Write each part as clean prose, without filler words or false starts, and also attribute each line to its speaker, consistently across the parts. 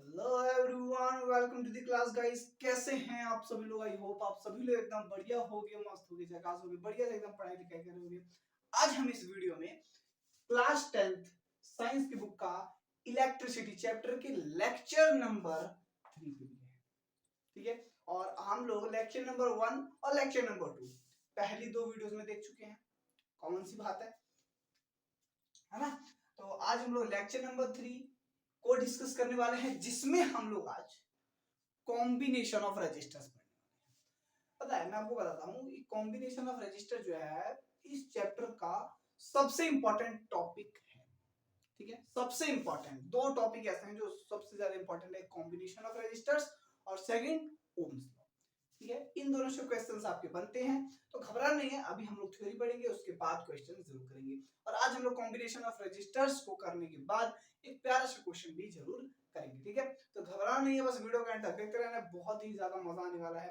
Speaker 1: Hello everyone, welcome to the class guys. कैसे हैं आप सभी लोग? आई होप आप सभी लोग एकदम बढ़िया होगे, मस्त होगे, झकास होगे, बढ़िया से एकदम पढ़ाई लिखाई कर रहे होगे। आज हम इस वीडियो में क्लास 10th साइंस की बुक का इलेक्ट्रिसिटी चैप्टर के लेक्चर नंबर 3 पे लिए हैं। ठीक है, और हम लोग लेक्चर नंबर 1 और लेक्चर नंबर 2 पहली दो वीडियोस में देख चुके हैं। कॉमन सी बात है ना? तो आज हम लोग लेक्चर नंबर 3 को डिस्कस करने वाले हैं, जिसमें हम लोग आज कॉम्बिनेशन ऑफ रजिस्टर्स पढ़ने वाले हैं। पता है, मैं आपको बताता हूँ, कॉम्बिनेशन ऑफ रजिस्टर जो है इस चैप्टर का सबसे इंपॉर्टेंट टॉपिक है। ठीक है, सबसे इंपॉर्टेंट दो टॉपिक ऐसे हैं जो सबसे ज्यादा इंपॉर्टेंट है, कॉम्बिनेशन ऑफ रजिस्टर्स और सेकंड ओम्स लॉ। ठीक है, इन दोनों से क्वेश्चंस आपके बनते हैं, तो घबरा नहीं है। अभी हम लोग थ्योरी पढ़ेंगे, उसके बाद क्वेश्चन जरूर करेंगे। और आज हम लोग कॉम्बिनेशन ऑफ रजिस्टर्स को करने के बाद एक प्यारा सा क्वेश्चन भी जरूर करेंगे। ठीक है, तो घबरा नहीं है, बस वीडियो का एंड तक देखते रहना, बहुत ही ज्यादा मजा आने वाला है।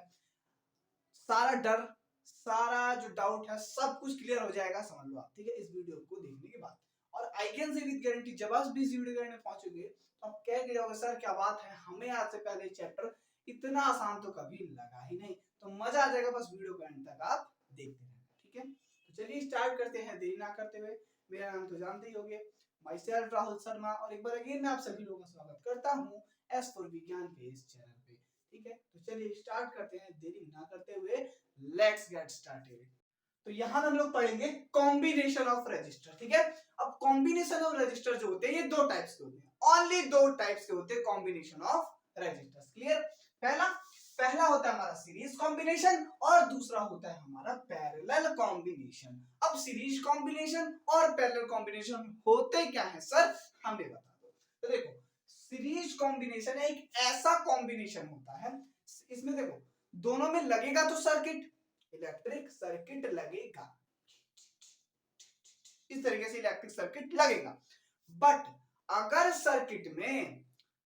Speaker 1: सारा डर, सारा जो डाउट है, सब कुछ क्लियर हो जाएगा, समझ लो आप। ठीक है, इस वीडियो को देखने के बाद। और I can say with guarantee, जब आप भी इस वीडियो के एंड में पहुंचोगे तो आप कह के जाओगे, सर क्या बात है, हमें आज से पहले चैप्टर इतना आसान तो कभी लगा ही नहीं। तो मजा आ जाएगा, बस वीडियो के एंड तक आप देखते रहना। ठीक है, तो चलिए स्टार्ट करते हैं, देरी ना करते हुए। मेरा नाम तो जानते ही होंगे, माई सेल्फ राहुल शर्मा, और एक बार अगेन मैं आप सभी लोगों का स्वागत करता हूँ एस फॉर विज्ञान पे इस चैनल पे। ठीक है, तो चलिए स्टार्ट करते हैं, देरी ना करते हुए। Let's get started. तो यहां हम लोग पढ़ेंगे कॉम्बिनेशन ऑफ रजिस्टर। ठीक है, अब कॉम्बिनेशन ऑफ रजिस्टर जो होते हैं ये दो टाइप्स के होते हैं, ओनली दो टाइप्स के होते हैं कॉम्बिनेशन ऑफ रजिस्टर्स। क्लियर? पहला होता है हमारा सीरीज कॉम्बिनेशन और दूसरा होता है हमारा पैरेलल कॉम्बिनेशन। अब सीरीज कॉम्बिनेशन और पैरेलल कॉम्बिनेशन होते क्या है सर, हमें बता दो। तो देखो, सीरीज कॉम्बिनेशन एक ऐसा कॉम्बिनेशन होता है, इसमें देखो दोनों में लगेगा तो सर्किट, इलेक्ट्रिक सर्किट लगेगा, इस तरीके से इलेक्ट्रिक सर्किट लगेगा। बट अगर सर्किट में,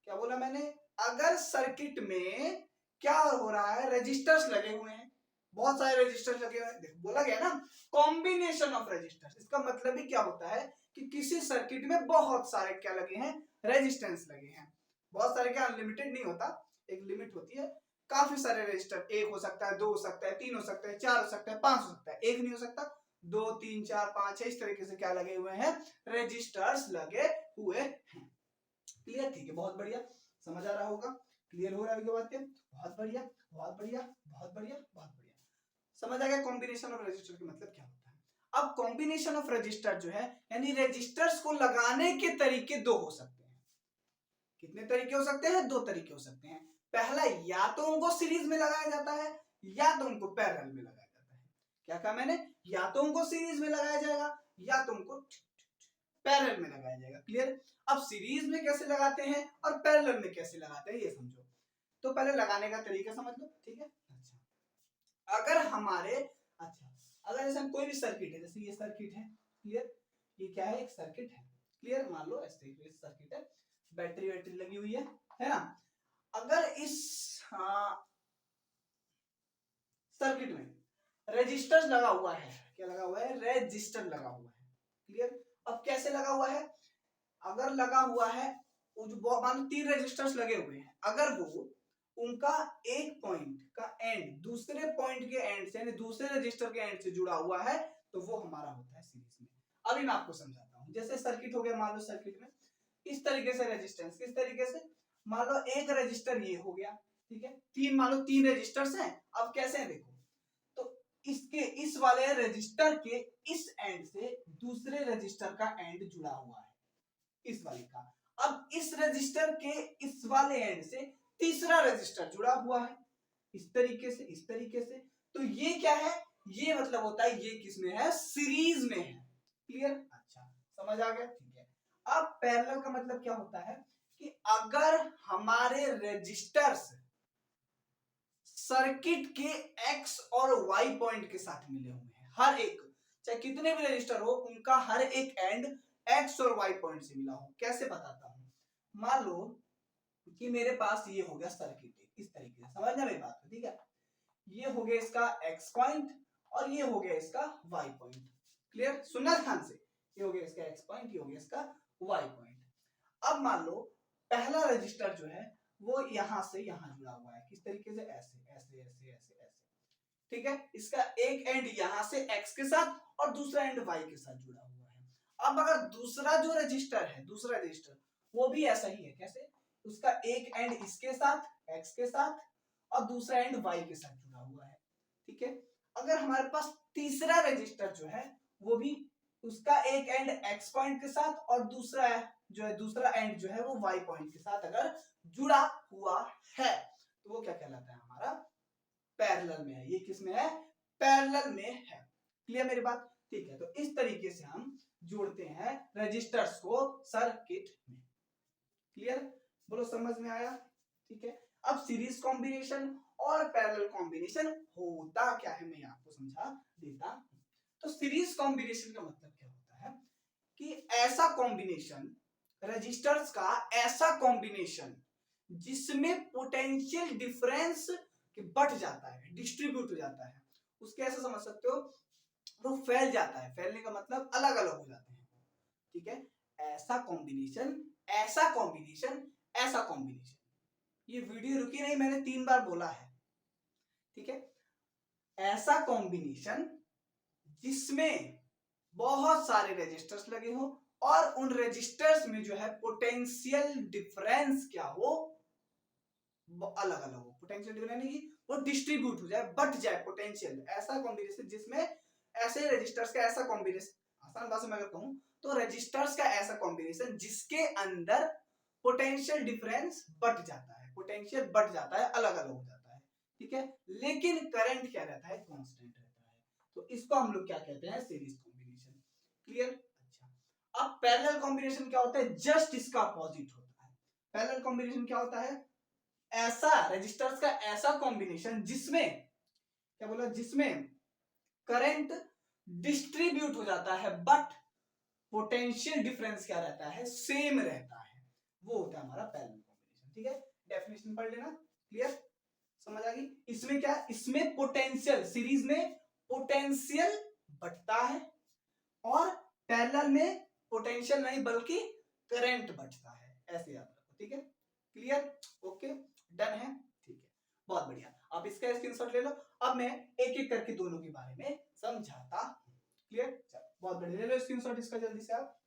Speaker 1: क्या बोला मैंने, अगर सर्किट में क्या हो रहा है, रजिस्टर्स लगे हुए हैं, बहुत सारे रजिस्टर्स लगे हुए हैं। देखो बोला गया ना कॉम्बिनेशन ऑफ रजिस्टर्स, इसका मतलब ही क्या होता है कि किसी सर्किट में बहुत सारे क्या लगे हैं, रेजिस्टेंस लगे हैं। बहुत सारे, क्या अनलिमिटेड नहीं होता, एक लिमिट होती है। काफी सारे रजिस्टर, एक हो सकता है, दो हो सकता है, तीन हो सकता है, चार हो सकता है, पांच हो सकता है, एक नहीं हो सकता, दो तीन चार पांच छह, इस तरीके से क्या लगे हुए हैं, रजिस्टर्स लगे हुए हैं। क्लियर? ठीक है, बहुत बढ़िया, समझ आ रहा होगा, क्लियर हो रहा है बात? बहुत बढ़िया, बहुत बढ़िया, बहुत बढ़िया, बहुत बढ़िया, समझ आ गया कॉम्बिनेशन ऑफ रजिस्टर का मतलब क्या होता है। अब कॉम्बिनेशन ऑफ रजिस्टर जो है, यानी रजिस्टर्स को लगाने के तरीके दो हो सकते हैं। कितने तरीके हो सकते हैं? दो तरीके हो सकते हैं। पहला, या तो उनको सीरीज में लगाया जाता है या तो उनको पैरेलल में लगाया जाता है। क्या कहा मैंने? या तो उनको सीरीज में लगाया जाएगा या तो उनको पैरेलल में लगाया जाएगा। क्लियर? अब सीरीज में कैसे लगाते हैं और पैरेलल में कैसे लगाते हैं ये समझो। तो पहले लगाने का तरीका समझ लो। ठीक है, अच्छा, अगर हमारे, अच्छा, अगर ऐसा कोई भी सर्किट है, जैसे ये सर्किट है, क्लियर, ये क्या है, एक सर्किट है। क्लियर? मान लो ऐसे सर्किट है, बैटरी वैटरी लगी हुई है ना। अगर इस सर्किट में रेजिस्टर लगा हुआ है, क्या लगा हुआ है, रेजिस्टर लगा हुआ है। क्लियर? अब कैसे लगा हुआ है, अगर लगा हुआ है, वो जो मान लो तीन रेजिस्टर्स लगे हुए हैं, अगर वो उनका एक पॉइंट का एंड दूसरे पॉइंट के एंड से, यानी दूसरे रजिस्टर के एंड से जुड़ा हुआ है, तो वो हमारा होता है सीरीज में। अभी मैं आपको समझाता हूं। जैसे सर्किट हो गया, मान लो सर्किट में इस तरीके से रेजिस्टेंस, किस तरीके से, मान लो एक रजिस्टर ये हो गया, ठीक है, तीन, मान लो तीन रजिस्टर्स हैं। अब कैसे हैं देखो, तो इसके इस वाले रजिस्टर के इस एंड से दूसरे रजिस्टर का एंड जुड़ा हुआ है, इस वाले का। अब इस रजिस्टर के इस वाले एंड से तीसरा रजिस्टर जुड़ा हुआ है, इस तरीके से, इस तरीके से। तो ये क्या है, ये मतलब होता है ये किसमें है, सीरीज में है। क्लियर? अच्छा, समझ आ गया? ठीक है। अब पैरेलल का मतलब क्या होता है कि अगर हमारे रजिस्टर्स सर्किट के एक्स और वाई पॉइंट के साथ मिले हुए हैं, हर एक, चाहे कितने भी रजिस्टर हो, उनका हर एक एंड एक्स और वाई पॉइंट से मिला हो। कैसे बताता हूं, मान लो कि मेरे पास ये हो गया सर्किट, इस तरीके से, समझना मेरी बात को, ठीक है। ये हो गया इसका एक्स पॉइंट और ये हो गया इसका वाई पॉइंट। क्लियर? सुनना ध्यान से, ये हो गया इसका एक्स पॉइंट, ये हो गया इसका वाई पॉइंट। अब मान लो पहला रजिस्टर जो है वो यहां से यहां जुड़ा हुआ है। किस तरीके से? ऐसे ऐसे ऐसे ऐसे ऐसे, ठीक है। इसका एक एंड यहां से x के साथ और दूसरा एंड y के साथ जुड़ा हुआ है। अब अगर दूसरा जो रजिस्टर है, दूसरा रजिस्टर वो भी ऐसा ही है। कैसे? उसका एक एंड इसके साथ x के साथ और दूसरा एंड y के साथ जुड़ा हुआ है, ठीक है। अगर हमारे पास तीसरा रजिस्टर जो है वो भी उसका एक एंड x पॉइंट के साथ और दूसरा जो है दूसरा एंड जो है वो y पॉइंट के साथ अगर जुड़ा हुआ है तो वो क्या कहलाता है? हमारा पैरेलल में है। ये किस में है? पैरेलल में है। क्लियर मेरी बात? ठीक है। तो इस तरीके से हम जोड़ते हैं रजिस्टर्स को सर्किट में। क्लियर? बोलो समझ में आया? ठीक है। अब सीरीज कॉम्बिनेशन और पैरेलल कॉम्बिनेशन होता क्या है मैं आपको समझा देता हूं। तो सीरीज कॉम्बिनेशन का मतलब क्या होता है कि ऐसा कॉम्बिनेशन, रजिस्टर्स का ऐसा कॉम्बिनेशन जिसमें पोटेंशियल डिफरेंस बढ़ जाता है, डिस्ट्रीब्यूट हो जाता है। उसके ऐसा समझ सकते हो, वो फैल जाता है। फैलने का मतलब अलग अलग हो जाते हैं, ठीक है। ऐसा कॉम्बिनेशन, ऐसा कॉम्बिनेशन, ऐसा कॉम्बिनेशन। ये वीडियो रुकी नहीं, मैंने 3 बार बोला है, ठीक है। ऐसा कॉम्बिनेशन जिसमें बहुत सारे रेजिस्टर्स लगे हो और उन रेजिस्टर्स में जो है पोटेंशियल डिफरेंस क्या हो? अलग अलग हो। पोटेंशियल डिफरेंस नहीं, वो डिस्ट्रीब्यूट हो जाए, बट जाए पोटेंशियल। ऐसा कॉम्बिनेशन जिसमें ऐसे रेजिस्टर्स का ऐसा कॉम्बिनेशन, आसान भाषा में अगर कहूं तो रेजिस्टर्स का ऐसा कॉम्बिनेशन जिसके अंदर पोटेंशियल डिफरेंस बढ़ जाता है, पोटेंशियल बढ़ जाता है, अलग अलग हो जाता है, ठीक है। लेकिन करंट क्या रहता है? कांस्टेंट रहता है। तो इसको हम लोग क्या कहते हैं? Series combination. क्लियर? अच्छा, अब पैरेलल कॉम्बिनेशन क्या होता है? जस्ट इसका अपोजिट होता है। पैरेलल कॉम्बिनेशन क्या होता है? ऐसा रेजिस्टर्स का ऐसा कॉम्बिनेशन जिसमें क्या बोला? जिसमें करंट डिस्ट्रीब्यूट हो जाता है बट पोटेंशियल डिफरेंस क्या रहता है? सेम रहता है। वो होता है हमारा पैरेलल कॉम्बिनेशन, ठीक है। डेफिनेशन पढ़ लेना। क्लियर? समझ आ गई? इसमें क्या? इसमें पोटेंशियल, सीरीज में पोटेंशियल बढ़ता है और पैरेलल में पोटेंशियल नहीं बल्कि करंट बढ़ता है। ऐसे याद रखो, ठीक है। क्लियर? ओके, डन है, ठीक है। बहुत बढ़िया। आप इसका स्क्रीनशॉट ले लो। अब मैं एक एक करके दोनों के बारे में समझाता हूं। क्लियर? चलो बहुत बढ़िया, ले लो स्क्रीनशॉट इसका जल्दी से आप।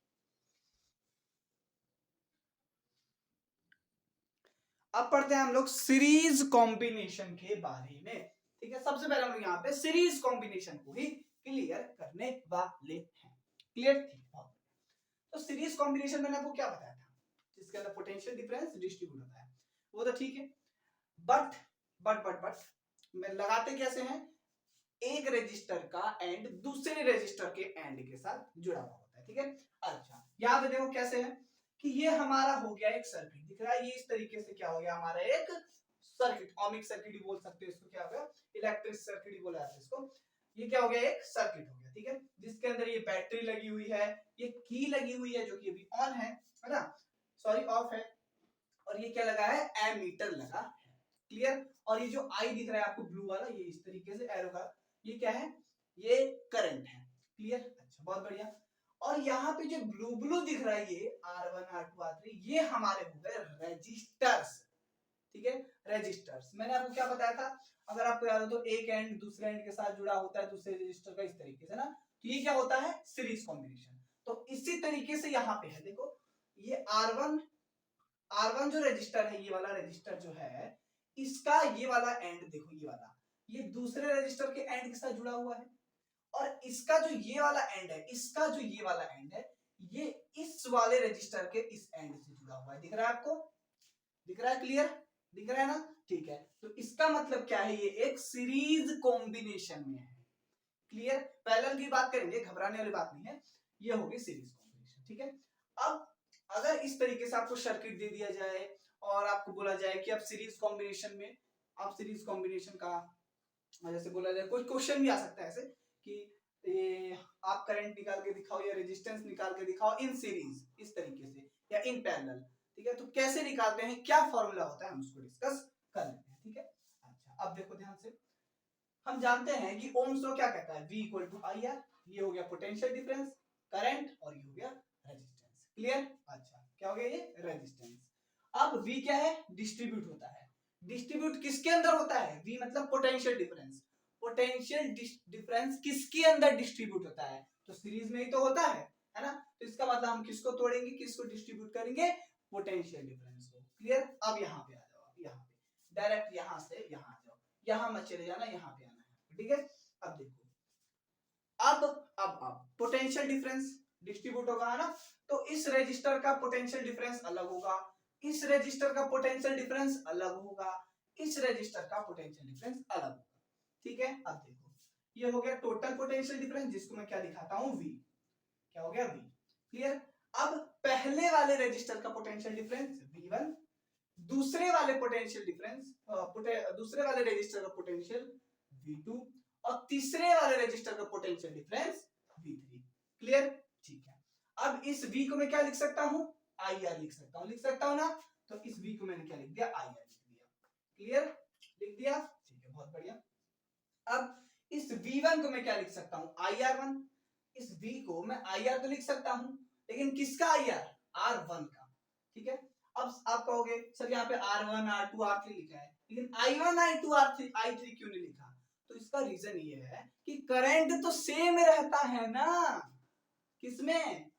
Speaker 1: अब पढ़ते हैं हम लोग सीरीज कॉम्बिनेशन के बारे में, ठीक है। सबसे पहले हम लोग यहाँ पे सीरीज कॉम्बिनेशन को ही क्लियर करने वाले हैं। क्लियर? ठीक है। तो सीरीज कॉम्बिनेशन मैंने आपको क्या बताया था? जिसके अंदर पोटेंशियल डिफरेंस डिस्ट्रीब्यूट होता है, वो तो ठीक है। बट मैं लगाते कैसे हैं? एक रजिस्टर का एंड दूसरे रजिस्टर के एंड के साथ जुड़ा हुआ होता है, ठीक है। अच्छा, याद देखो कैसे है कि ये हमारा हो गया एक सर्किट, दिख रहा है? ये इस तरीके से क्या हो गया? हमारा एक सर्किट, ओमिक सर्किट ही बोल सकते हो इसको। क्या हो गया? इलेक्ट्रिक सर्किट ही बोला जाता है इसको। ये क्या हो गया? एक सर्किट हो गया, ठीक है। जिसके अंदर ये बैटरी लगी हुई है, ये की लगी हुई है जो कि अभी ऑन है ना, सॉरी ऑफ है। और ये क्या लगा है? एमीटर लगा है। क्लियर? और ये जो आई दिख रहा है आपको ब्लू वाला, ये इस तरीके से एरो का, ये क्या है? ये करंट है। क्लियर? अच्छा, बहुत बढ़िया। और यहाँ पे जो ब्लू ब्लू दिख रहा है ये R1 R2 R3, ये हमारे हो गए रेजिस्टर्स, ठीक है। रेजिस्टर्स मैंने आपको क्या बताया था? अगर आपको याद हो तो एक एंड दूसरे एंड के साथ जुड़ा होता है दूसरे रेजिस्टर का, इस तरीके से ना। तो ये क्या होता है? Series combination. तो इसी तरीके से यहाँ पे है, देखो ये R1 जो रजिस्टर है, ये वाला रजिस्टर जो है, इसका ये वाला एंड देखो, ये वाला, ये दूसरे रजिस्टर के एंड के साथ जुड़ा हुआ है। और इसका जो ये वाला एंड है, इसका जो ये वाला एंड है, ये इस वाले रजिस्टर के इस एंड से जुड़ा हुआ है। दिख रहा है आपको? दिख रहा है? क्लियर? दिख रहा है ना? ठीक है। तो इसका मतलब क्या है? ये एक सीरीज कॉम्बिनेशन में है। क्लियर? पैरेलल की बात करेंगे, घबराने वाली बात नहीं है। ये होगी सीरीज कॉम्बिनेशन, ठीक है। अब अगर इस तरीके से आपको सर्किट दे दिया जाए और आपको बोला जाए कि अब सीरीज कॉम्बिनेशन में, आप सीरीज कॉम्बिनेशन का जैसे बोला जाए, कोई क्वेश्चन भी आ सकता है ऐसे कि ये आप करंट निकाल के दिखाओ या रेजिस्टेंस निकाल के दिखाओ इन सीरीज, इस तरीके से, या इन पैरेलल, ठीक है। तो कैसे निकालते हैं, क्या फॉर्मूला होता है, हम उसको डिस्कस कर लेते हैं, ठीक है। अच्छा, अब देखो ध्यान से, हम जानते हैं कि ओम्स लॉ क्या कहता है? V equal to I R. ये हो गया पोटेंशियल डिफरेंस, करंट, और ये हो गया रेजिस्टेंस। क्लियर? अच्छा, क्या हो गया? ये रेजिस्टेंस। अब V क्या है, डिस्ट्रीब्यूट होता है। डिस्ट्रीब्यूट किसके अंदर होता है, V मतलब पोटेंशियल डिफरेंस। पोटेंशियल डिफरेंस किसके अंदर डिस्ट्रीब्यूट होता है, तो सीरीज में ही तो होता है ना। तो इसका मतलब हम किसको तोड़ेंगे, किसको डिस्ट्रीब्यूट करेंगे, पोटेंशियल डिफरेंस को। क्लियर। अब यहाँ पे आ जाओ, अब यहाँ पे डायरेक्ट यहाँ से यहाँ आ जाओ, यहाँ मत चले जाना, यहाँ पे आना है, ठीक है। अब देखो, अब पोटेंशियल डिफरेंस डिस्ट्रीब्यूट होगा, है ना। तो इस रेजिस्टर का पोटेंशियल डिफरेंस अलग होगा, इस रेजिस्टर का पोटेंशियल डिफरेंस अलग होगा, इस रेजिस्टर का पोटेंशियल डिफरेंस अलग होगा, ठीक है। अब देखो, ये हो गया टोटल पोटेंशियल डिफरेंस, जिसको मैं क्या दिखाता हूं, V। क्या हो गया, V। क्लियर। अब पहले वाले रेजिस्टर का पोटेंशियल डिफरेंस V1, दूसरे वाले पोटेंशियल डिफरेंस दूसरे वाले रेजिस्टर का पोटेंशियल V2, और तीसरे वाले रेजिस्टर का पोटेंशियल डिफरेंस V3। क्लियर, ठीक है। अब इस V को मैं क्या लिख सकता हूं, IR लिख सकता हूं, लिख सकता हूं ना। तो इस V को मैंने क्या लिख दिया, IR लिख दिया। क्लियर, लिख दिया, ठीक है, बहुत बढ़िया। अब इस V1 को मैं क्या लिख सकता हूं, IR1। इस V को मैं IR तो लिख सकता हूं, लेकिन किसका IR, R1 का, ठीक है। अब आप कहोगे सर यहाँ पे R1 R2 R3 लिखा है, लेकिन I1 I2 R3 I3 क्यों नहीं लिखा। तो इसका रीजन ये है कि करंट तो सेम रहता है ना, किसमें,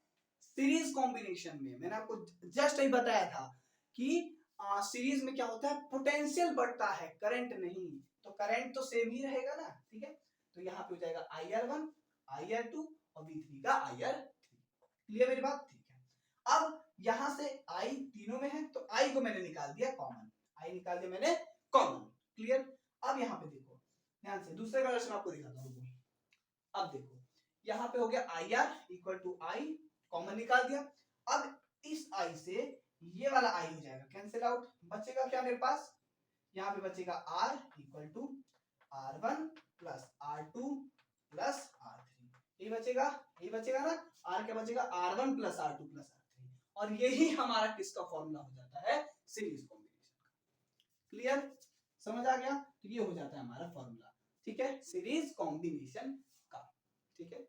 Speaker 1: सीरीज कॉम्बिनेशन में। मैंने आपको जस्ट यही बताया था कि सीरीज में क्या होता है, पोटेंशियल बढ़ता है, करंट नहीं। तो करंट तो सेम ही रहेगा ना, ठीक है। तो यहाँ पे हो जाएगा IR1 IR2 और V3 का IR3। क्लियर मेरी बात, ठीक है। अब यहां से I तीनों में है, तो I को मैंने निकाल दिया कॉमन, I निकाल दिया मैंने कॉमन। क्लियर। अब यहाँ पे देखो ध्यान से, दूसरे का क्वेश्चन आपको दिखाता हूँ। अब देखो, यहाँ पे हो गया IR equal to I, common निकाल दिया। अब इस I से ये वाला I हो जाएगा कैंसिल आउट, बचेगा क्या मेरे पास, यहाँ पे बचेगा R equal to R1 plus R2 plus R3, ये बचेगा, ये बचेगा ना। R क्या बचेगा, R1 plus R2 plus R3, और यही हमारा किसका फॉर्मूला हो जाता है, सीरीज कॉम्बिनेशन का। क्लियर, समझ आ गया। तो ये हो जाता है हमारा फॉर्मूला, ठीक है, सीरीज कॉम्बिनेशन का, ठीक है।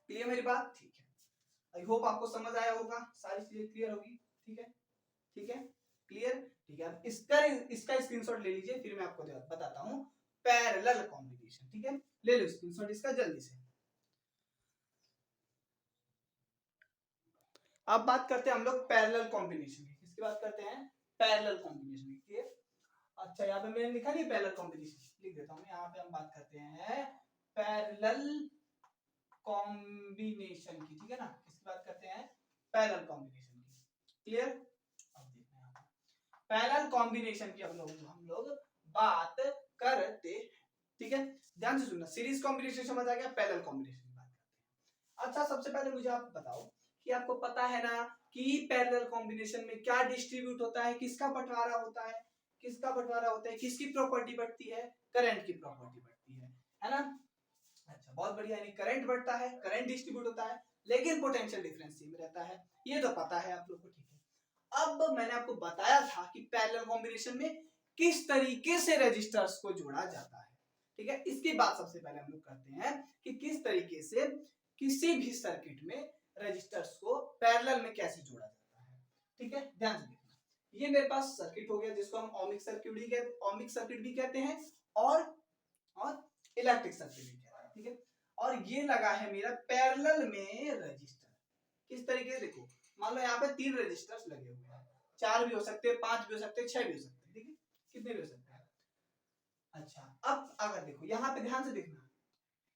Speaker 1: क्लियर मेरी बात, ठीक है। आई होप आपको समझ आया होगा, सारी चीजें क्लियर होगी, ठीक है, ठीक है, क्लियर, ठीक है। इसका स्क्रीनशॉट ले लीजिए, फिर मैं आपको बताता हूं पैरेलल कॉम्बिनेशन, ठीक है। ले लो स्क्रीनशॉट इसका जल्दी से। अब बात करते हैं हम लोग पैरेलल कॉम्बिनेशन की, किसकी बात करते हैं, पैरेलल कॉम्बिनेशन की, क्लियर। अच्छा, यहाँ पे मैंने लिखा नहीं पैरेलल कॉम्बिनेशन, लिख देता हूँ। यहाँ पे हम बात करते हैं पैरेलल कॉम्बिनेशन की, ठीक है ना, किसकी बात करते हैं, पैरेलल कॉम्बिनेशन की। क्लियर। अब देखते हैं पैरेलल कॉम्बिनेशन की हम लोग बात करते हैं, ठीक है। ध्यान से सुनना, सीरीज कॉम्बिनेशन समझ आ गया, पैरेलल कॉम्बिनेशन की बात करते हैं। अच्छा, सबसे पहले मुझे आप बताओ कि आपको पता है ना कि पैरेलल कॉम्बिनेशन में क्या डिस्ट्रीब्यूट होता है, किसका बंटवारा होता है, किसका बंटवारा होता है, किसकी प्रॉपर्टी बढ़ती है, करंट की प्रॉपर्टी बढ़ती है ना। अच्छा, बहुत बढ़िया, यानी करंट बढ़ता है, करंट डिस्ट्रीब्यूट होता है, लेकिन पोटेंशियल डिफरेंस सेम रहता है, ये तो पता है आप लोग को, ठीक है। अब मैंने आपको बताया था कि पैरेलल कॉम्बिनेशन में किस तरीके से रेजिस्टर्स को जोड़ा जाता है, ठीक है। इसकी बात सबसे पहले हम लोग करते हैं कि किस तरीके से किसी भी सर्किट में रेजिस्टर्स को पैरेलल में कैसे जोड़ा जाता है, ठीक है। ध्यान से देखना, ये मेरे पास सर्किट हो गया, जिसको हम ओमिक सर्किट भी कहते हैं, और इलेक्ट्रिक सर्किट भी कहते हैं, ठीक है। और ये लगा है मेरा पैरेलल में रेजिस्टर, किस तरीके से, देखो मान लो यहाँ पे 3 रेजिस्टर्स लगे हुए हैं, 4 भी हो सकते हैं, 5 भी हो सकते हैं, 6 भी हो सकते हैं, ठीक है, कितने भी हो सकते हैं। अच्छा, अब अगर देखो यहाँ पे ध्यान से देखना,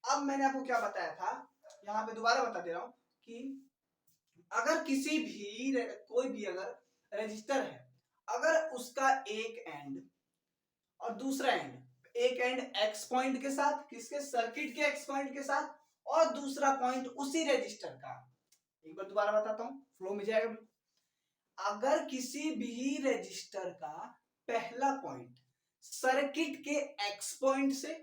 Speaker 1: अब मैंने आपको क्या बताया था, यहाँ पे दोबारा बता दे रहा हूं कि अगर किसी भी कोई भी अगर रजिस्टर है, अगर उसका एक एंड और दूसरा एंड, एक एंड एक्स पॉइंट के साथ, किसके, सर्किट के एक्स पॉइंट के साथ, और दूसरा पॉइंट उसी रजिस्टर का, एक बार दोबारा बताता हूं, फ्लो में जाएगा। अगर किसी भी रजिस्टर का पहला पॉइंट सर्किट के एक्स पॉइंट से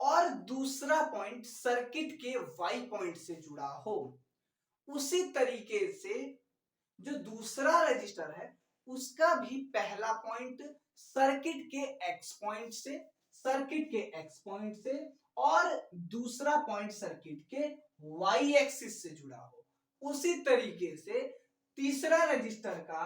Speaker 1: और दूसरा पॉइंट सर्किट के वाई पॉइंट से जुड़ा हो, उसी तरीके से जो दूसरा रजिस्टर है उसका भी पहला पॉइंट सर्किट के एक्स पॉइंट से, सर्किट के एक्स पॉइंट से, और दूसरा पॉइंट सर्किट के वाई एक्सिस से जुड़ा हो, उसी तरीके से तीसरा रजिस्टर का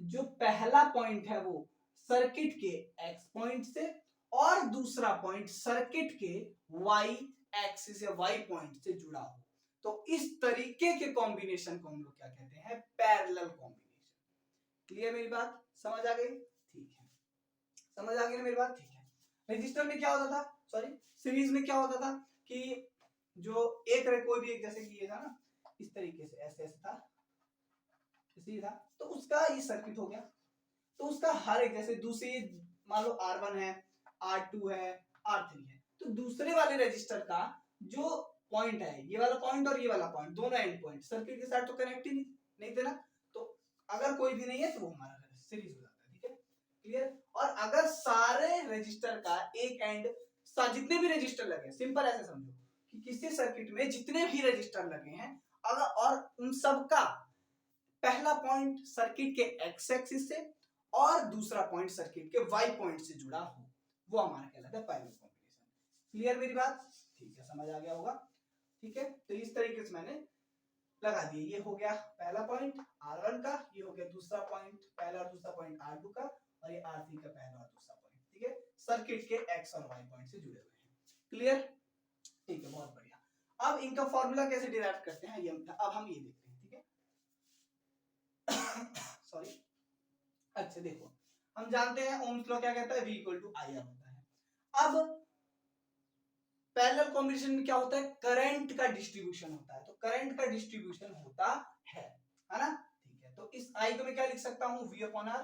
Speaker 1: जो पहला पॉइंट है वो सर्किट के एक्स पॉइंट से और दूसरा पॉइंट सर्किट के वाई एक्सिस या वाई पॉइंट से जुड़ा हो, तो इस तरीके के कॉम्बिनेशन को हम लोग क्या कहते हैं, पैरेलल कॉम्बिनेशन। क्लियर मेरी बात, समझ आ गई? ठीक है, समझ आ गई ना मेरी बात? ठीक है। रजिस्टर में क्या होता था, सॉरी सीरीज में क्या होता था कि जो एक कोई भी एक, जैसे कि ये था ना इस तरीके से, ऐसे ऐसे था, इसी था, तो उसका ये सर्किट हो गया, तो उसका हर एक, जैसे दूसरी मान लो R1 है, R2 है, R3 है, तो दूसरे वाले रजिस्टर का जो पॉइंट है, ये वाला पॉइंट और ये वाला पॉइंट, दोनों एंड पॉइंट सर्किट के साथ तो कनेक्ट ही नहीं थे ना, तो अगर कोई भी नहीं है तो वो हमारा सीरीज हो जाता है। ठीक है, क्लियर? और अगर सारे रजिस्टर का एक एंड, जितने भी रजिस्टर लगे, सिंपल ऐसे समझो कि किसी सर्किट में जितने भी रजिस्टर लगे हैं, अगर और उन सबका पहला पॉइंट सर्किट के एक्स एक्सिस से और दूसरा पॉइंट सर्किट के वाई पॉइंट से जुड़ा हो, वो हमारा कहलाता है पैरेलल कॉम्बिनेशन। क्लियर मेरी बात? ठीक है, समझ आ गया होगा। ठीक है, तो इस तरीके से मैंने लगा दिए, ये हो गया पहला पॉइंट R1 का, ये हो गया दूसरा पॉइंट, पहला और दूसरा पॉइंट R2 का, और ये R3 का पहला और दूसरा पॉइंट। ठीक है, सर्किट के एक्स और वाई पॉइंट से जुड़े हुए हैं। क्लियर? ठीक है, बहुत बढ़िया। अब इनका फॉर्मूला कैसे डिराइव करते हैं, ये अब हम ये देखते हैं। ठीक है, सॉरी, अच्छा देखो, हम जानते हैं ओम्स लॉ क्या कहता है, V equal to I R होता है। अब पैरेलल कॉम्बिनेशन में क्या होता है, करंट का डिस्ट्रीब्यूशन होता है, तो करंट का डिस्ट्रीब्यूशन होता है ना? ठीक है, तो इस I को मैं क्या लिख सकता हूँ, V अपॉन R,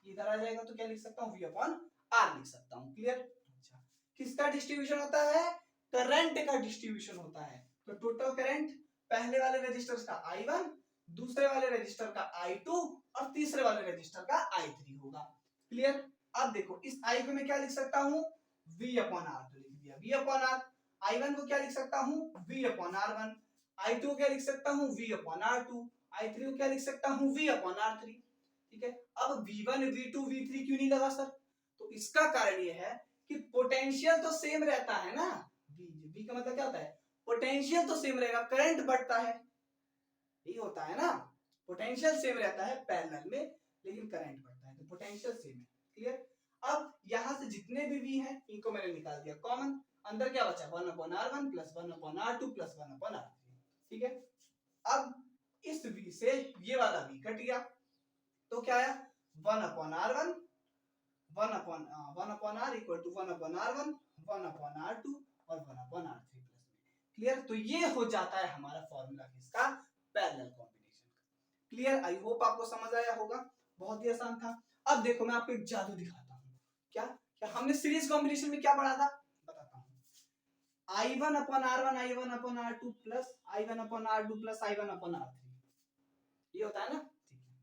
Speaker 1: इधर आ जाएगा तो क्या लिख सकता हूँ, V अपॉन R लिख सकता हूँ। क्लियर? अच्छा, किसका डिस्ट्रीब्यूशन होता है, करंट का डिस्ट्रीब्यूशन होता है, तो टोटल करंट पहले वाले रजिस्टर का I1, दूसरे वाले रजिस्टर का I2 और तीसरे वाले रजिस्टर का I3 होगा। क्लियर? अब देखो इस I को मैं क्या लिख सकता हूँ, V अपॉन R, तो लिख दिया V अपॉन R। I1 को क्या लिख सकता हूँ, V अपॉन R1, I2 को क्या लिख सकता हूँ, V अपॉन R2, I3 को क्या लिख सकता हूँ, V अपॉन R3। ठीक है, अब V1 V2 V3 क्यों नहीं लगा सर, तो इसका कारण ये है कि पोटेंशियल तो सेम रहता है ना, V का मतलब क्या होता है, पोटेंशियल तो सेम रहेगा, करंट बढ़ता है, यही होता है ना, पोटेंशियल सेम रहता है पैरेलल में, लेकिन करंट बढ़ता है, तो पोटेंशियल सेम है। क्लियर? अब यहां से जितने भी V हैं इनको मैंने निकाल दिया कॉमन, अंदर क्या बचा, 1 upon R1 plus 1 upon R2 plus 1 upon R3। ठीक है, अब इस V से ये वाला V कट गया, तो क्या आया, 1 upon R1, 1 upon R equal to 1 upon R1, 1 upon R2 और 1 अपॉन R3 प्लस में। क्लियर? तो ये हो जाता है हमारा फॉर्मूला किसका, पैरेलल कॉम्बिनेशन का। क्लियर? आई होप आपको समझ आया होगा, बहुत ही आसान था। अब देखो मैं आपको एक जादू दिखाता हूँ, क्या क्या हमने सीरीज कॉम्बिनेशन में क्या पढ़ा था, बताता हूँ, I1 upon R1 I1 upon R2 plus I1 upon R2 plus I1 upon R3, ये होता है ना? ठीक है,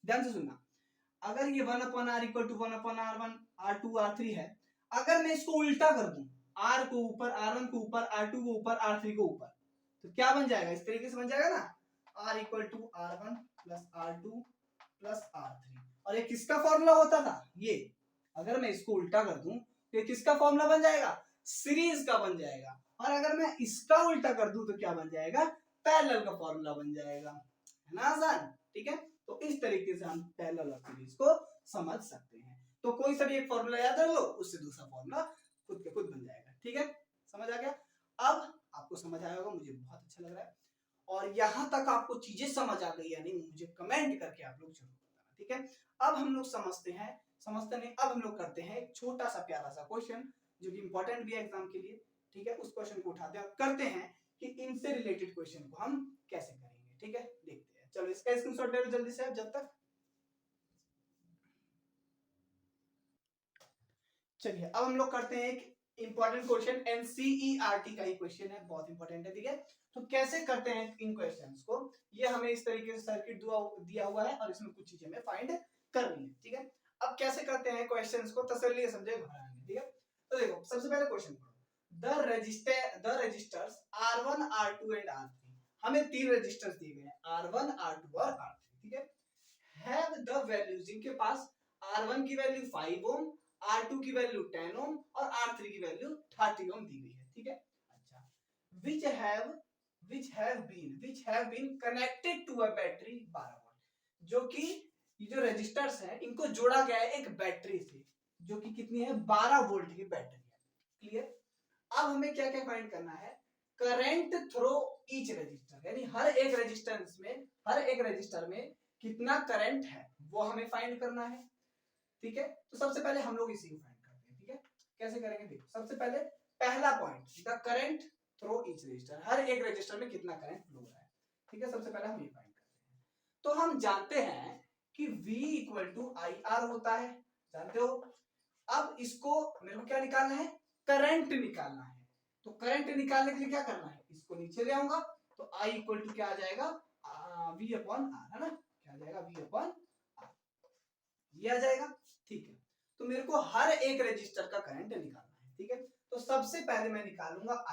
Speaker 1: ध्यान से सुनना, अगर ये 1 upon R equal to 1 upon R1 R2 R3 है, अगर मैं इसको उल्टा कर दूं, R को ऊपर, R1 को ऊपर, R2 को ऊपर, R3 को ऊपर, तो क्या बन जाएगा, इस तरीके से बन जाएगा ना, R equal to R1 plus R2 plus R3, और ये किसका फॉर्मूला होता था, ये अगर मैं इसको उल्टा कर दूं तो ये किसका फॉर्मूला बन जाएगा, सीरीज का बन जाएगा, और अगर मैं इसका उल्टा कर दूं तो क्या बन जाएगा, पैरेलल का फॉर्मूला बन जाएगा, है ना आसान? ठीक है, तो इस तरीके से हम पैरेलल और सीरीज को समझ सकते हैं। तो कोई सा भी एक फॉर्मूला याद रख लो, उससे दूसरा फॉर्मूला खुद के खुद बन जाएगा। ठीक है, समझ आ गया? अब आपको समझ आया होगा, मुझे बहुत अच्छा लग रहा है, और यहां तक आपको चीजें समझ आ गई या नहीं मुझे कमेंट करके आप लोग जरूर बताना। ठीक है, अब हम लोग समझते नहीं, अब हम लोग करते हैं एक छोटा सा प्यारा सा क्वेश्चन जो कि इंपॉर्टेंट भी है एग्जाम के लिए। ठीक है, उस क्वेश्चन को उठाते हैं और करते हैं कि इनसे रिलेटेड क्वेश्चन को हम कैसे करेंगे। ठीक है, देखते हैं, चलो इसका स्क्रीनशॉट ले लो जल्दी से आप जब तक। चलिए अब हम लोग करते हैं एक इंपॉर्टेंट क्वेश्चन, एनसीईआरटी का ही क्वेश्चन है, बहुत इंपॉर्टेंट है। ठीक है, तो कैसे करते हैं इन क्वेश्चंस को, ये हमें इस तरीके से सर्किट दिया हुआ है और इसमें कुछ चीजें हमें फाइंड करनी है। ठीक है, अब कैसे करते हैं क्वेश्चंस को, तसल्ली से समझे, घबराएंगे। ठीक है, तो देखो सबसे पहले क्वेश्चन पढ़ो, the resistors R1 R2 and R3, हमें तीन रजिस्टर्स दिए गए हैं, R1 R2 और R3। ठीक है, हैव द वैल्यूज, इनके पास R1 की वैल्यू 5 ओम, R2 की वैल्यू 10 ओम और R3 की वैल्यू 30 ओम दी गई है। ठीक है, अच्छा, which have been connected to a battery 12 volt, जो कि ये जो रजिस्टर्स हैं इनको जोड़ा गया है एक बैटरी से, जो कि कितनी है 12 वोल्ट की बैटरी है। क्लियर। अब हमें क्या क्या फाइंड करना है, करंट थ्रू ईच रजिस्टर, यानी हर एक रजिस्टर में कितना करंट है वो हमें फाइंड करना है। ठीक है, तो सबसे पहले हम लोग इसी को फाइंड करते हैं। ठीक है, कैसे करेंगे देखो, सबसे पहले पहला point, the current through each register, हर एक रजिस्टर में कितना करंट फ्लो हो रहा है। ठीक है, सबसे पहले हम ये फाइंड करते हैं। तो हम जानते हैं कि V equal to I R होता है, जानते हो। अब इसको मेरे को क्या निकालना है, करंट निकालना है। तो करंट निकालने के लिए क्या करना है, इसको नीचे ले आऊंगा, तो I इक्वल टू क्या आ जाएगा, V अपॉन आर, है ना, क्या आ जाएगा, V अपॉन आर, ये आ जाएगा। ठीक है, तो मेरे को हर एक रजिस्टर का करंट निकालना है। ठीक है, तो सबसे पहले मैं निकालूंगा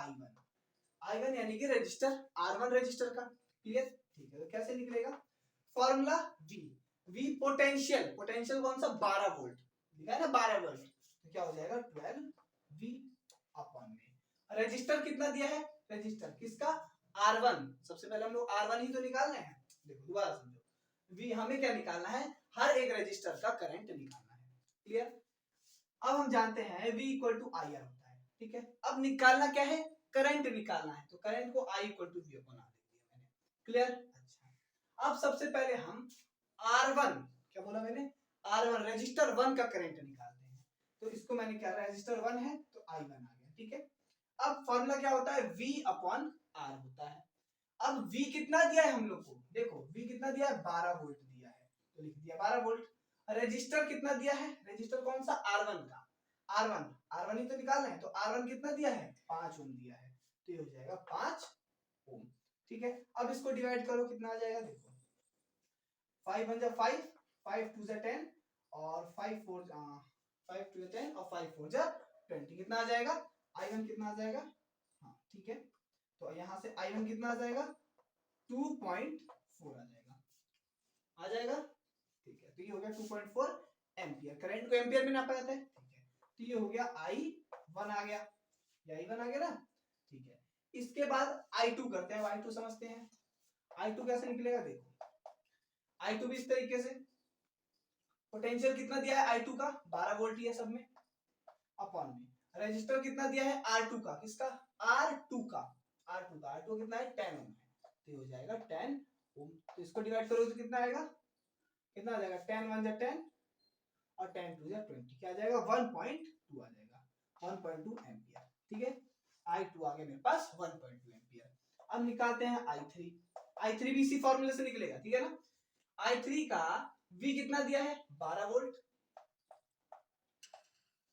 Speaker 1: I1 यानी कि रजिस्टर R1 रजिस्टर का। क्लियर। ठीक है, तो कैसे निकलेगा, फॉर्मूला V पोटेंशियल कौन सा, 12 वोल्ट लिखा है ना, 12 वोल्ट, तो क्या हो जाएगा 12V अपॉन में रजिस्टर कितना दिया है, रजिस्टर किसका, R1। सबसे पहले हम लोग R1 ही तो निकाल रहे हैं। देखो दोबारा समझो, V हमें क्या निकालना है, हर एक रजिस्टर का करंट निकालना है। क्लियर। अब हम जानते हैं V equal to I R होता है। ठीक है, अब निकालना क्या है, करंट निकालना है, तो करंट को I equal to V upon R दे दिया मैंने। क्लियर। अच्छा, अब सबसे पहले हम R1, क्या बोला मैंने, R1 रजिस्टर 1 का करंट निकालते हैं। तो इसको मैंने क्या, रजिस्टर 1 है तो I1 आ गया। ठीक है, अब फॉर्मूला क्या होता है, V अपॉन R होता है। अब V कितना दिया है हम लोग को, देखो V कितना दिया है, 12 वोल्ट दिया है, तो लिख दिया 12 वोल्ट। रजिस्टर कितना दिया है, रजिस्टर कौन सा, R1 का, R1 ही तो निकालना है, तो R1 कितना दिया है, 5 ओम दिया है, तो ये हो जाएगा 5 ओम। ठीक है, अब इसको डिवाइड करो, कितना आ जाएगा, देखो 5 1 जा 5, 5 2 जा 10 और 5 4 5 2 जा 10 और 5 4 जा 20, कितना आ जाएगा, I1 कितना आ जाएगा, हाँ ठीक है, तो यहां से I1 कितना आ जाएगा, 2.4 आ जाएगा। ठीक है, तो ये हो गया 2.4 एम्पियर, करंट को एम्पियर में नापा जाता है। ठीक है, तो ये हो गया I1 आ गया, ये I1 आ गया ना। ठीक है, इसके बाद I2 करते हैं, I2 समझते हैं। I2 कैसे निकलेगा, देखो I2 भी इस तरीके से, पोटेंशियल कितना दिया है I2 का, 12 वोल्ट ही है सब में, अपॉन में रजिस्टर कितना दिया है R2 का, किसका, R2 का, R2 कितना है 10 ओम है, तो ये हो जाएगा 10 ओम। तो इसको डिवाइड करो तो कितना आएगा, कितना आ जाएगा, 10 1 जा 10 और 10 2 जा 20, क्या आ जाएगा 1.2 आ जाएगा, 1.2 एम्पियर। ठीक है, I2 आ गया मेरे पास 1.2 एम्पियर। अब निकालते हैं I3 भी इसी फॉर्मूले से निकलेगा। ठीक है ना, I3 का V कितना दिया है, 12 वोल्ट,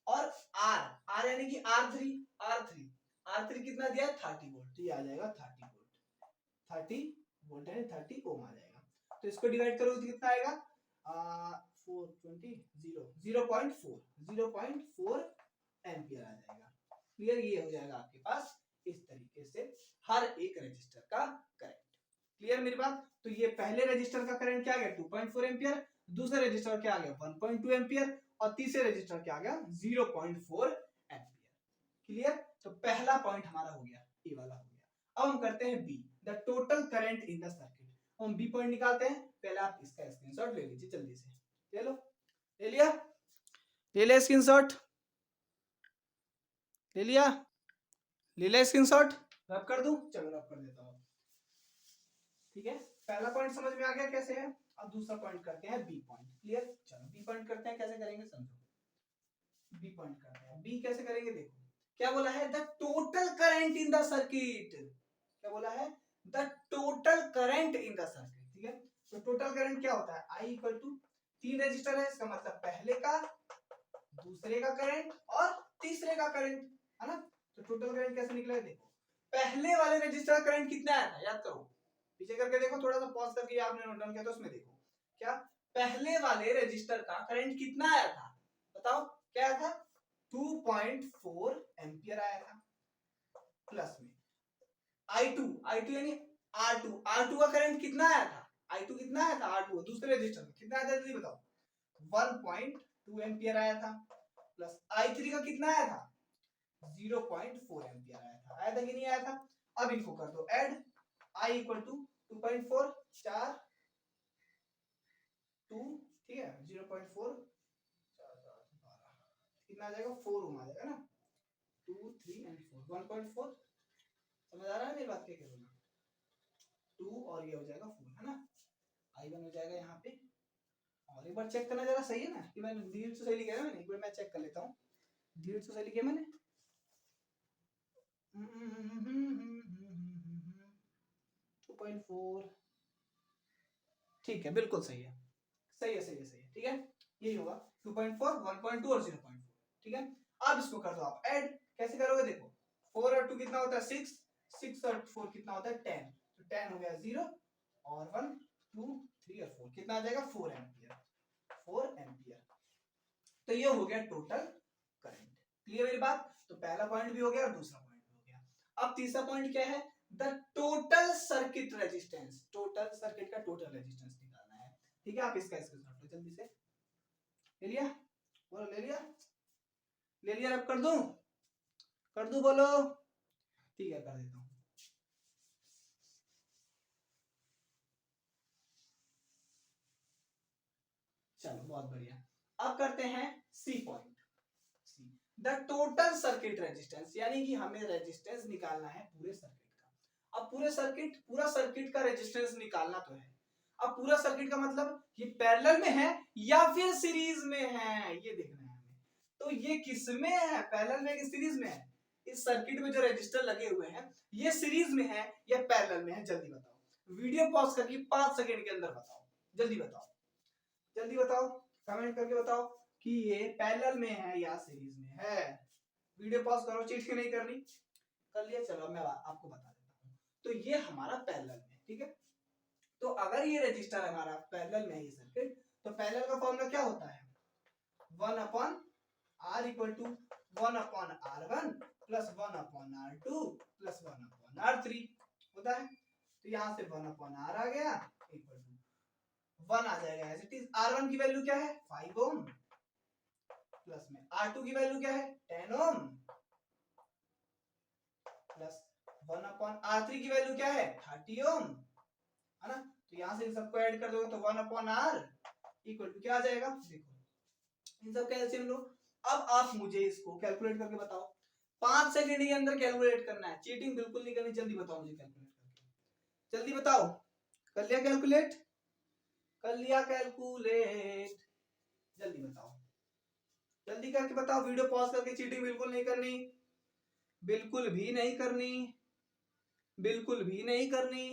Speaker 1: और R यानी कि R3 कितना दिया है, 30 वोल्ट, तो ये आ जाएगा 30 वोल्ट है, 30 ओम आ जाएगा। तो इसको डिवाइड करो तो कितना आएगा, 0.4 एम्पियर आ जाएगा। क्लियर, ये हो जाएगा आपके पास इस तरीके से हर एक रजिस्टर का करंट। क्लियर मेरी बात, तो ये पहले रजिस्टर का करंट क्या आ गया, 2.4 एम्पियर, दूसरे रजिस्टर क्या आ गया 1.2 एम्पियर, और तीसरे रजिस्टर क्या आ गया 0.4 एम्पियर। क्लियर, तो पहला पॉइंट हमारा हो गया, ये वाला हो गया। अब हम करते हैं B, the total current in the circuit. हम बी पॉइंट निकालते हैं, पहले आप इसका स्क्रीनशॉट ले लीजिए जल्दी से, ले लो, ले लिया स्क्रीनशॉट, ले लिया स्क्रीनशॉट, रब कर दूं, चलो रब कर देता हूं। ठीक है, पहला पॉइंट समझ में आ गया कैसे है। अब दूसरा पॉइंट करते हैं बी पॉइंट। क्लियर, चलो बी पॉइंट करते हैं, कैसे करेंगे समझो। बी पॉइंट करते हैं, बी कैसे करेंगे, देखो क्या बोला है, the total current in the circuit, क्या बोला है, the total current in the circuit. ठीक है, तो टोटल करंट क्या होता है, आई इक्वल टू, 3 रजिस्टर है, इसका मतलब पहले का, दूसरे का करंट और तीसरे का करंट, है ना। तो टोटल करंट कैसे निकलेगा, देखो पहले वाले रजिस्टर का करंट कितना आया था, याद करो, पीछे करके देखो, थोड़ा सा पॉज करके आपने नोट डाउन किया तो उसमें देखो, क्या पहले वाले रजिस्टर का करंट कितना आया था, बताओ क्या आया था, 2.4 एम्पियर आया था, प्लस में I2 यानी R2 का करंट कितना आया था, I2 कितना आया था, R2 दूसरे रजिस्टर में कितना आया था, जल्दी बताओ, 1.2 एम्पियर आया था, प्लस I3 का कितना आया था, 0.4 एम्पियर आया था कि नहीं आया था। अब इनको कर दो ऐड, I इक्वल टू 2.4 4 2, 1.4 कितना आ जाएगा 4 ओम आ जाएगा ना 2 3 एंड 4 1.4 समझ आ रहा है मेरी बात क्या कह रहा हूँ 2 और ये हो जाएगा 4 है ना I1 हो जाएगा यहाँ पे और एक बार चेक करना जरा सही है ना कि मैंने 150 से सही लिखा है मैंने एक बार मैं चेक कर लेता हूँ 150 से सही लिखा मैंने 2.4 ठीक है बिल्कुल सही है सही है सही है सही है ठीक है यही होगा 2.4 1.2 और 0.4 ठीक है अब इसको कर दो आप ऐड कैसे करोगे देखो 4 और 2 कितना होता है 6 6 और 4 कितना होता है 10 तो 10 हो गया 0 और 1 2 3 और 4 कितना आ जाएगा 4 एम्पियर तो ये हो गया टोटल करंट क्लियर मेरी बात तो पहला पॉइंट भी हो गया और दूसरा पॉइंट भी हो गया अब तीसरा पॉइंट क्या है the total circuit resistance total circuit का टोटल रेजिस्टेंस निकालना है ठीक है आप इसका स्क्रीनशॉट लो जल्दी से ले लिया बोलो ले लिया अब कर दूं बोलो ठीक है कर देता हूं चलो बहुत बढ़िया अब करते हैं C point the total circuit resistance यानी कि हमें रेजिस्टेंस निकालना है पूरे सर्किट का अब पूरा सर्किट का रेजिस्टेंस निकालना तो है अब पूरा सर्किट का मतलब ये पैरेलल में है या फिर सीरीज में है ये देखना है हमें तो ये किस में है पैरेलल में कि सीरीज में है इस सर्किट में जो रेजिस्टर लगे हुए हैं ये सीरीज में है या पैरेलल में है जल्दी बताओ वीडियो पॉज करके 5 सेकंड के अंदर बताओ जल्दी बताओ कमेंट करके बताओ कि ये पैरेलल में है या सीरीज में है वीडियो पॉज करो चीटिंग नहीं करनी कर लिया चलो मैं आपको बता देता हूँ तो ये हमारा पैरेलल में ठीक है तो अगर ये रजिस्टर हमारा पैरेलल में है ये सर्किट तो पैरेलल का फॉर्मूला क्या होता है 1 upon R equal to 1 upon R1 plus 1 upon R2 plus 1 upon R3 होता है तो यहाँ से 1 अपॉन R आ गया इक्वल टू 1 आ जाएगा एज इट इज R1 की वैल्यू क्या है 5 ओम प्लस में R2 की वैल्यू क्या है 10 ओम प्लस 1 अपॉन R3 की वैल्यू क्या है 30 ओम है ना तो यहां से इन सबको ऐड कर दोगे तो 1 अपॉन R इक्वल टू क्या आ जाएगा देखो इन सब का एलसीएम लो अब आप मुझे इसको कैलकुलेट करके बताओ 5 सेकंड के अंदर कैलकुलेट करना है चीटिंग बिल्कुल नहीं करनी जल्दी बताओ मुझे कैलकुलेट करके जल्दी बताओ कर लिया कैलकुलेट जल्दी बताओ जल्दी करके बताओ वीडियो पॉज करके चीटिंग बिल्कुल नहीं करनी बिल्कुल भी नहीं करनी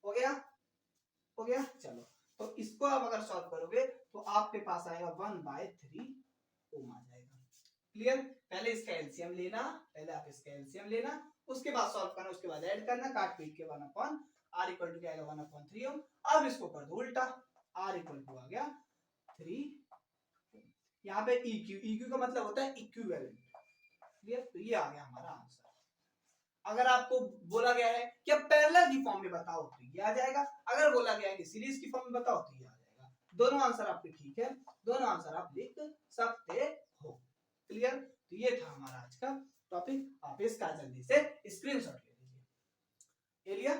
Speaker 1: हो गया चलो तो इसको आप अगर सॉल्व करोगे तो आपके पास आएगा 1/3 ओम आ जाएगा क्लियर पहले इसका एलसीएम लेना उसके बाद सॉल्व करना उसके बाद ऐड करना काट पीट के 1 अपॉन R इक्वल टू क्या आएगा 1/3 ओम अब इसको कर दो उल्टा R इक्वल टू आ गया 3 यहाँ पे EQ का मतलब होता है इक्विवेलेंट क्लियर तो ये आ गया हमारा आंसर अगर आपको बोला गया है कि अब पैरेलल की फॉर्म में बताओ तो ये आ जाएगा अगर बोला गया है कि सीरीज की फॉर्म में बताओ तो ये आ जाएगा दोनों आंसर आपके ठीक है दोनों आंसर आप लिख सकते हो क्लियर तो ये था हमारा आज का टॉपिक आप इसका जल्दी से स्क्रीनशॉट ले लिया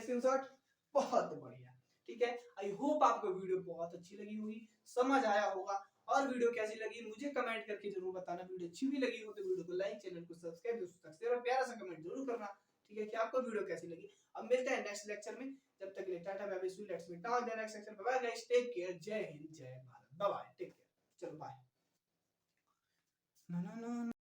Speaker 1: स्क्रीनशॉट बहुत बढ़िया ठीक है आई होप आपको वीडियो बहुत अच्छी लगी होगी समझ आया होगा और वीडियो कैसी लगी मुझे कमेंट करके जरूर बताना वीडियो अच्छी भी लगी हो तो वीडियो को लाइक चैनल को सब्सक्राइब और प्यारा सा कमेंट जरूर करना ठीक है कि आपको वीडियो कैसी लगी अब मिलते हैं नेक्स्ट लेक्चर में जब तक के लिए tata bye bye see let's meet on the next lecture bye guys take care जय हिंद जय Bharat bye bye take care चलो बाय ना ना ना